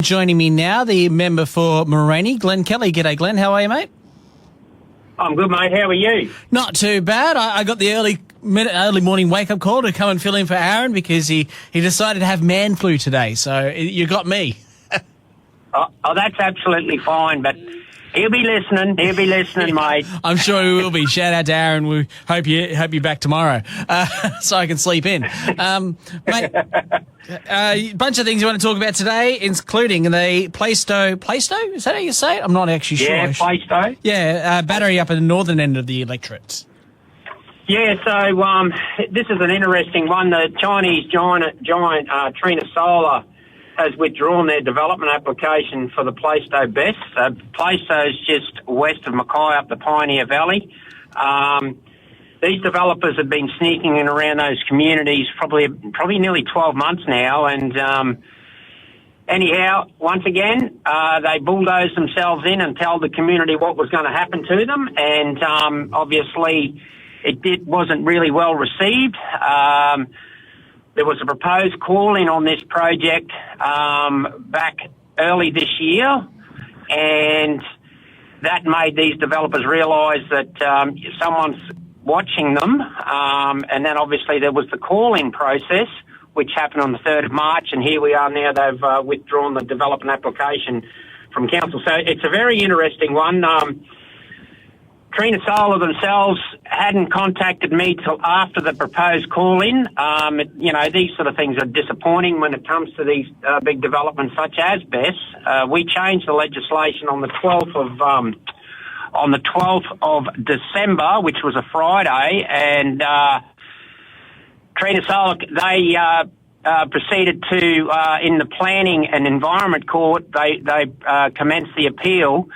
Joining me now, the member for Moraney, Glen Kelly. G'day, Glen. How are you, mate? I'm good, mate. How are you? Not too bad. I got the early morning wake-up call to come and fill in for Aaron because he decided to have man flu today. So you got me. Oh, that's absolutely fine, but he'll be listening. He'll be listening, mate. I'm sure he will be. Shout out to Aaron. We hope you're back tomorrow so I can sleep in. Mate, a bunch of things you want to talk about today, including the Plaistow? Is that how you say it? I'm not actually sure. Yeah, Plaistow. Yeah, battery up at the northern end of the electorate. Yeah, so this is an interesting one. The Chinese giant Trina Solar has withdrawn their development application for the Plaistow BESS. Plaistow is just west of Mackay up the Pioneer Valley. These developers have been sneaking in around those communities probably nearly 12 months now, and anyhow, once again, they bulldozed themselves in and told the community what was going to happen to them, and obviously it wasn't really well received. There was a proposed call-in on this project back early this year, and that made these developers realise that someone's watching them, and then obviously there was the call-in process, which happened on the 3rd of March, and here we are now. They've withdrawn the development application from council. So it's a very interesting one. Trina Solar themselves hadn't contacted me till after the proposed call-in. These sort of things are disappointing when it comes to these big developments such as BESS. We changed the legislation on the 12th of December, which was a Friday, and Trina Solar, they proceeded to, in the Planning and Environment Court, they commenced the appeal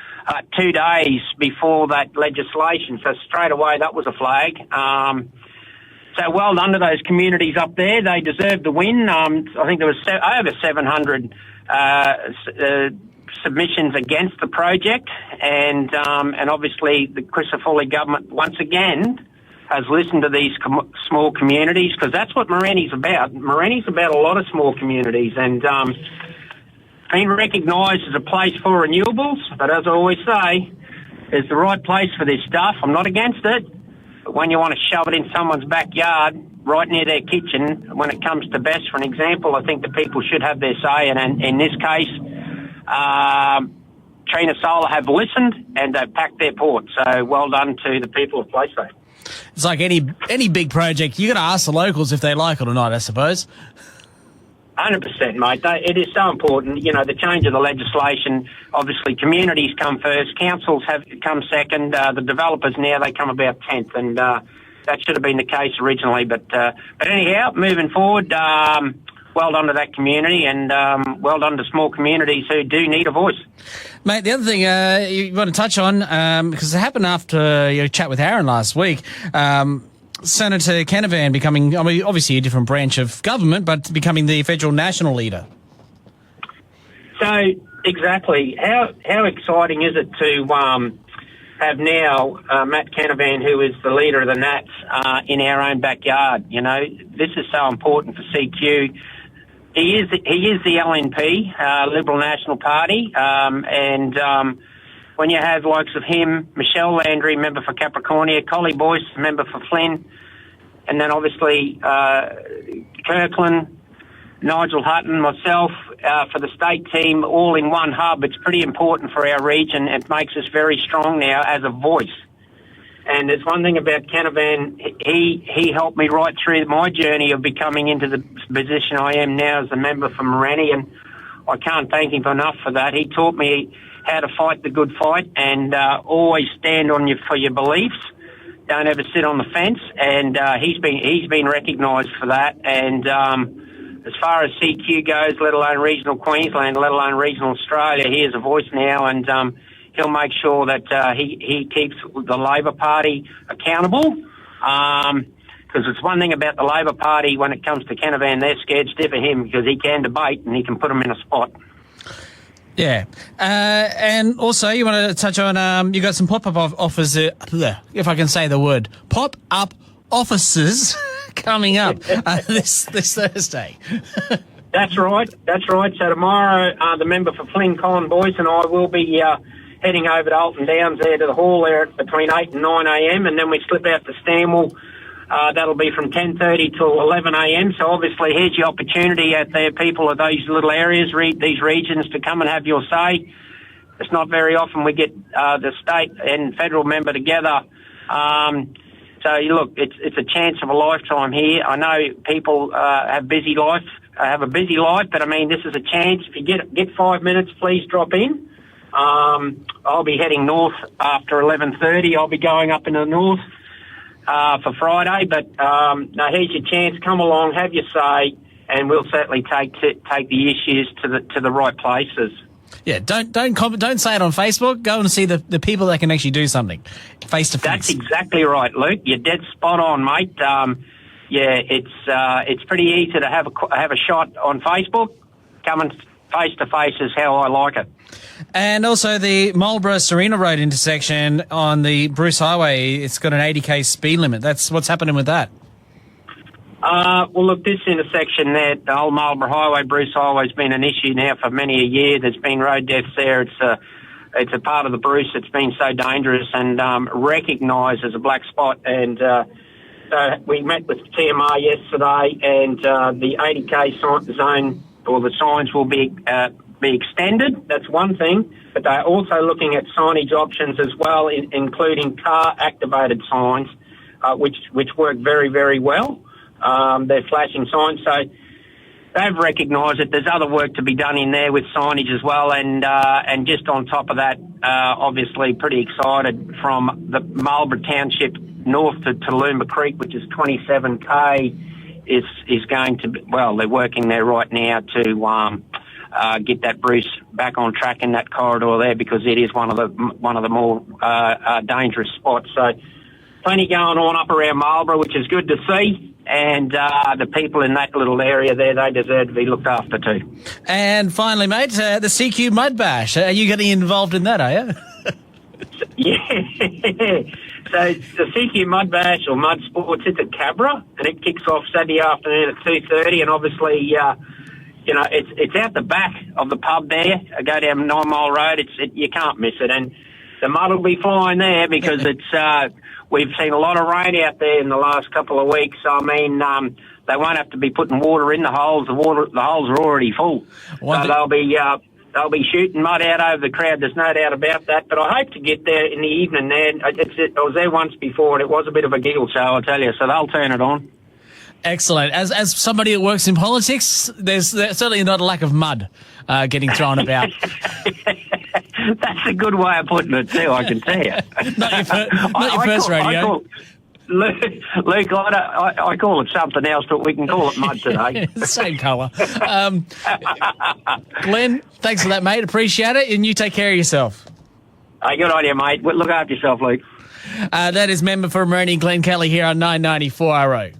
2 days before that legislation. So straight away, that was a flag. So well done to those communities up there. They deserved the win. I think there was over 700 submissions against the project, and obviously the Christopher government once again has listened to these small communities, because that's what Moraney's about. Moraney's about a lot of small communities, and been recognised as a place for renewables, but as I always say, it's the right place for this stuff. I'm not against it, but when you want to shove it in someone's backyard, right near their kitchen, when it comes to BESS, for an example, I think the people should have their say, and in this case, Trina Solar have listened and they've packed their port. So well done to the people of Plaistow. It's like any big project, you got to ask the locals if they like it or not, I suppose. 100%, mate. It is so important. You know, the change of the legislation, obviously communities come first, councils have come second, the developers now, they come about 10th, and that should have been the case originally. But anyhow, moving forward, well done to that community, and well done to small communities who do need a voice. Mate, the other thing you want to touch on, because it happened after your chat with Aaron last week, Senator Canavan becoming, obviously a different branch of government, but becoming the federal national leader. So, exactly. How exciting is it to have now Matt Canavan, who is the leader of the Nats, in our own backyard? You know, this is so important for CQ. He is the LNP, Liberal National Party, and when you have likes of him, Michelle Landry, member for Capricornia, Collie Boyce, member for Flynn, and then obviously Kirkland, Nigel Hutton, myself, for the state team, all in one hub. It's pretty important for our region. It makes us very strong now as a voice. And there's one thing about Canavan, he helped me right through my journey of becoming into the position I am now as a member for Moraney, and I can't thank him enough for that. He taught me how to fight the good fight, and always stand on for your beliefs. Don't ever sit on the fence, and he's been recognised for that. And as far as CQ goes, let alone regional Queensland, let alone regional Australia, he is a voice now, and he'll make sure that he keeps the Labor Party accountable. Because it's one thing about the Labor Party, when it comes to Canavan, they're scared stiff of him because he can debate and he can put them in a spot. Yeah. And also, you want to touch on, you got some pop-up offers, if I can say the word, pop-up offices coming up this Thursday. That's right. So tomorrow, the member for Flynn, Colin Boyce, and I will be heading over to Alton Downs there to the hall there between 8 and 9 a.m. and then we slip out to Stanwell. That'll be from 10:30 till 11 a.m. So obviously here's your opportunity out there, people of these little areas, these regions, to come and have your say. It's not very often we get the state and federal member together. So look, it's a chance of a lifetime here. I know people have a busy life, but I mean, this is a chance. If you get 5 minutes, please drop in. I'll be heading north after 11:30. I'll be going up into the north for Friday, but no, here's your chance. Come along, have your say, and we'll certainly take the issues to the right places. Yeah, don't say it on Facebook. Go and see the people that can actually do something face to face. That's exactly right, Luke. You're dead spot on, mate. Yeah, it's pretty easy to have a shot on Facebook. Coming face to face is how I like it. And also the Marlborough-Serena Road intersection on the Bruce Highway, it's got an 80k speed limit. That's what's happening with that. Well, look, this intersection there, the whole Marlborough Highway, Bruce Highway, has been an issue now for many a year. There's been road deaths there. It's a part of the Bruce that's been so dangerous and recognised as a black spot. And so we met with TMR yesterday, and the 80k zone, or the signs, will be extended. That's one thing, but they're also looking at signage options as well, including car-activated signs, which work very, very well. They're flashing signs, so they've recognised that there's other work to be done in there with signage as well, and just on top of that, obviously pretty excited from the Marlborough Township north to Toowoomba Creek, which is 27k, is going to be, well, they're working there right now to get that Bruce back on track in that corridor there, because it is one of the more dangerous spots. So plenty going on up around Marlborough, which is good to see. And the people in that little area there, they deserve to be looked after too. And finally, mate, the CQ Mud Bash. Are you getting involved in that, are you? Yeah. So the CQ Mud Bash, or Mud Sports, it's at Cabra, and it kicks off Saturday afternoon at 2:30. And obviously, you know, it's out the back of the pub there. I go down 9 Mile Road. You can't miss it. And the mud will be flying there because we've seen a lot of rain out there in the last couple of weeks. I mean, they won't have to be putting water in the holes. The holes are already full. So they'll be shooting mud out over the crowd. There's no doubt about that. But I hope to get there in the evening there. I was there once before, and it was a bit of a giggle show, I'll tell you. So they'll turn it on. Excellent. As somebody that works in politics, there's certainly not a lack of mud getting thrown about. That's a good way of putting it too, I can tell you. not your first radio. Luke, I call it something else, but we can call it mud today. Same colour. Glen, thanks for that, mate. Appreciate it, and you take care of yourself. Hey, good on you, mate. Look after yourself, Luke. That is member for Moroney, Glen Kelly, here on 994 RO.